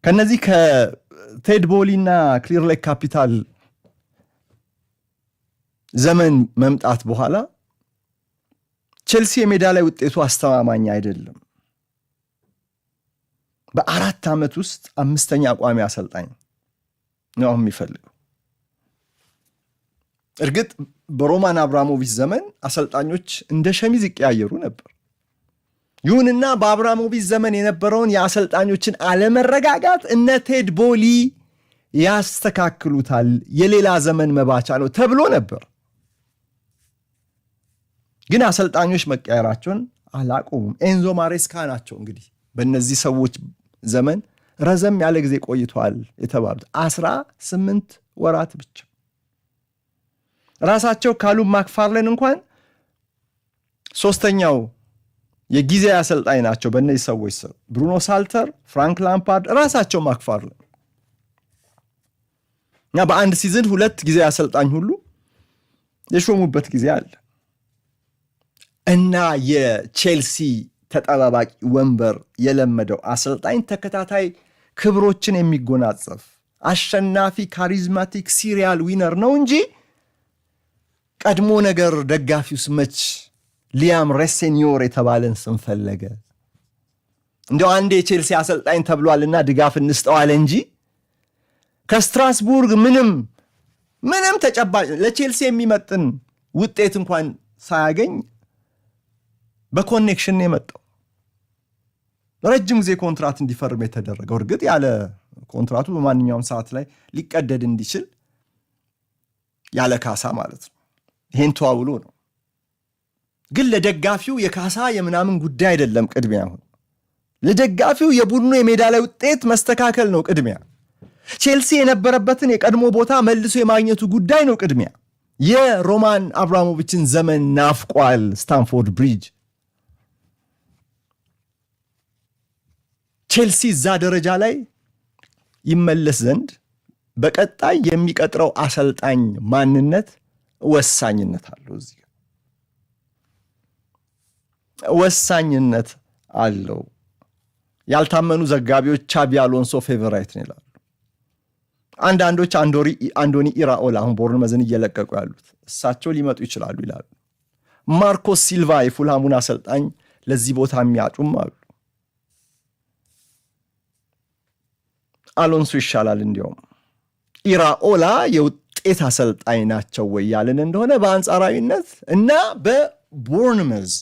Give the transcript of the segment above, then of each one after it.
ከነዚህ ከቴድ ቦሊና ክሊር ሌክ ካፒታል ዘመን መምጣት በኋላ ቼልሲ የሜዳ ላይ ውጤቱ አስተማማኝ አይደለም። በ4 ዓመት ውስጥ 5ኛ ቋሚ አሰልጣኝ ነው የሚፈልገው። እርግጥ በሮማን አብራሞቪች ዘመን አሰልጣኞች እንደ ሸሚዝ ይቀያየሩ ነበር። ይሁንና በአብራሞቪች ዘመን የነበረውን የአሰልጣኞችን አለመረጋጋት እነ ቴድ ቦሊ ያስተካክሉታል፣ የሌላ ዘመን መባቻ ነው ተብሎ ነበር። ግን አሰልጣኞች መቀየራቸውን አላቆሙም። ኤንዞ ማሬስካ ናቸው እንግዲህ በእነዚህ ሰዎች ዘመን ረዘም ያለ ጊዜ ቆይቷል የተባሉት 18 ወራት ብቻ። ራሳቸው ካሉም ማክፋርለን እንኳን 3ኛው የጊዜ አሰልጣኝ ናቸው በእነዚህ ሰዎች ስር። ብሩኖ ሳልተር፣ ፍራንክ ላምፓርድ፣ ራሳቸው ማክፋርለን እና በአንድ ሲዝን 2 ጊዜ አሰልጣኝ ሁሉ የሾሙበት ጊዜ አለ። እና የቼልሲ ተጠባባቂ ወንበር የለመደው አሰልጣኝ ተከታታይ ክብሮችን የሚጎናጸፍ አሸናፊ ካሪዝማቲክ ሲሪያል ዊነር ነው እንጂ ቀድሞ ነገር ደጋፊውስ መች ሊያም ሬሴኒዮር የተባለን ስም ፈለገ? እንደው አንድ የቼልሲ አሰልጣኝ ተብሏልና ድጋፍ እንስጠዋል እንጂ ከስትራስቡርግ ምንም ተጨባጭ ለቼልሲ የሚመጥን ውጤት እንኳን ሳያገኝ በኮኔክሽን የመጣው ረጅም ጊዜ ኮንትራት እንዲፈርም የተደረገው። እርግጥ ያለ ኮንትራቱ በማንኛውም ሰዓት ላይ ሊቀደድ እንዲችል ያለ ካሳ ማለት ነው። ይሄን ተዋውሎ ነው። ግን ለደጋፊው የካሳ የምናምን ጉዳይ አይደለም ቅድሚያ። አሁን ለደጋፊው የቡድኑ የሜዳ ላይ ውጤት መስተካከል ነው ቅድሚያ። ቼልሲ የነበረበትን የቀድሞ ቦታ መልሶ የማግኘቱ ጉዳይ ነው ቅድሚያ። የሮማን አብራሞቪችን ዘመን ናፍቋል ስታንፎርድ ብሪጅ። ቼልሲ እዛ ደረጃ ላይ ይመለስ ዘንድ በቀጣይ የሚቀጥረው አሰልጣኝ ማንነት ወሳኝነት አለው። እዚህ ወሳኝነት አለው። ያልታመኑ ዘጋቢዎች ቻቢ አሎንሶ ፌቨራይት ነው ይላሉ። አንዳንዶች አንዶኒ ኢራኦላ አሁን ቦርንመዝን እየለቀቁ ያሉት እሳቸው ሊመጡ ይችላሉ ይላሉ። ማርኮስ ሲልቫ የፉልሃሙን አሰልጣኝ ለዚህ ቦታ የሚያጩም አሉ። አሎንሶ ይሻላል እንዲያውም። ኢራኦላ የውጤት አሰልጣኝ ናቸው ወይ ያልን እንደሆነ በአንጻራዊነት እና በቦርንመዝ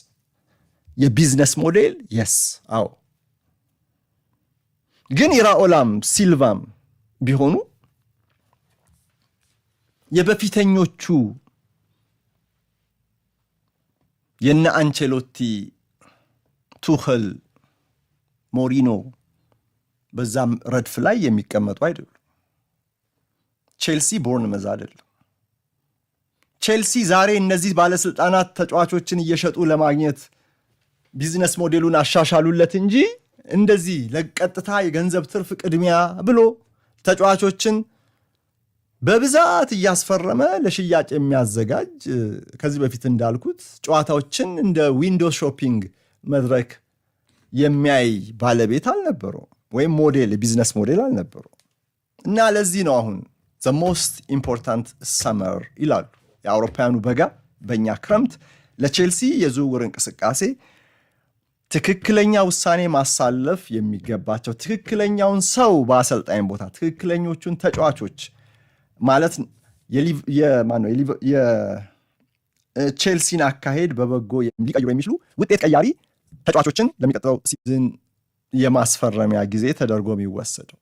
የቢዝነስ ሞዴል የስ አዎ። ግን ኢራኦላም ሲልቫም ቢሆኑ የበፊተኞቹ የነ አንቸሎቲ፣ ቱኸል፣ ሞሪኖ በዛም ረድፍ ላይ የሚቀመጡ አይደሉም። ቼልሲ ቦርንመዝ አይደለም። ቼልሲ ዛሬ እነዚህ ባለስልጣናት ተጫዋቾችን እየሸጡ ለማግኘት ቢዝነስ ሞዴሉን አሻሻሉለት እንጂ እንደዚህ ለቀጥታ የገንዘብ ትርፍ ቅድሚያ ብሎ ተጫዋቾችን በብዛት እያስፈረመ ለሽያጭ የሚያዘጋጅ ከዚህ በፊት እንዳልኩት ጨዋታዎችን እንደ ዊንዶው ሾፒንግ መድረክ የሚያይ ባለቤት አልነበረው ወይም ሞዴል ቢዝነስ ሞዴል አልነበረው። እና ለዚህ ነው አሁን the most important summer ይላሉ የአውሮፓውያኑ በጋ በእኛ ክረምት ለቼልሲ የዝውውር እንቅስቃሴ ትክክለኛ ውሳኔ ማሳለፍ የሚገባቸው ትክክለኛውን ሰው በአሰልጣኝ ቦታ ትክክለኞቹን ተጫዋቾች ማለት የቼልሲን አካሄድ በበጎ ሊቀይሩ የሚችሉ ውጤት ቀያሪ ተጫዋቾችን ለሚቀጥለው ሲዝን የማስፈረሚያ ጊዜ ተደርጎ የሚወሰደው